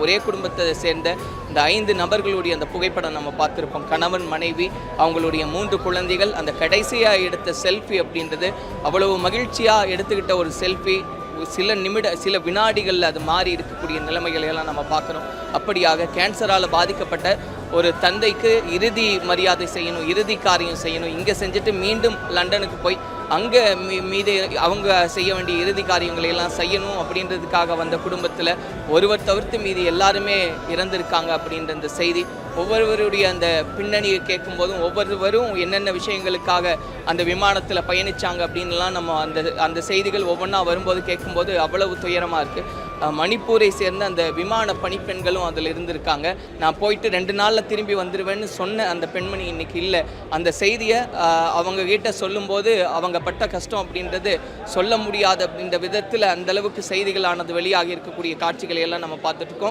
ஒரே குடும்பத்தை சேர்ந்த இந்த 5 நபர்களுடைய அந்த புகைப்படம் நம்ம பார்த்துருப்போம். கணவன், மனைவி, அவங்களுடைய 3 குழந்தைகள். அந்த கடைசியாக எடுத்த செல்ஃபி அப்படின்றது அவ்வளவு மகிழ்ச்சியாக எடுத்துக்கிட்ட ஒரு செல்ஃபி. சில வினாடிகளில் அது மாறி இருக்கக்கூடிய நிலைமைகளை எல்லாம் நம்ம பார்க்குறோம். அப்படியாக கேன்சரால் பாதிக்கப்பட்ட ஒரு தந்தைக்கு இறுதி மரியாதை செய்யணும், இறுதி காரியம் செய்யணும், இங்கே செஞ்சுட்டு மீண்டும் லண்டனுக்கு போய் அங்கே மீது அவங்க செய்ய வேண்டிய இறுதி காரியங்களை எல்லாம் செய்யணும் அப்படின்றதுக்காக வந்த குடும்பத்தில் ஒருவர் தவிர்த்து மீதி எல்லாருமே இறந்திருக்காங்க அப்படின்ற அந்த செய்தி ஒவ்வொருவருடைய அந்த பின்னணியை கேட்கும்போதும் ஒவ்வொருவரும் என்னென்ன விஷயங்களுக்காக அந்த விமானத்தில் பயணித்தாங்க அப்படின்லாம் நம்ம அந்த செய்திகள் ஒவ்வொன்றா வரும்போது கேட்கும்போது அவ்வளவு துயரமாக இருக்குது. மணிப்பூரை சேர்ந்த அந்த விமான பணிப்பெண்களும் அதில் இருந்திருக்காங்க. நான் போயிட்டு 2 நாளில் திரும்பி வந்துடுவேன்னு சொன்ன அந்த பெண்மணி இன்னைக்கு இல்லை. அந்த செய்தியை அவங்க கிட்ட சொல்லும்போது அவங்க பட்ட கஷ்டம் அப்படின்றது சொல்ல முடியாத அப்படின்ற விதத்தில் அந்தளவுக்கு செய்திகளானது வெளியாகி இருக்கக்கூடிய காட்சிகளை எல்லாம் நம்ம பார்த்துட்ருக்கோம்.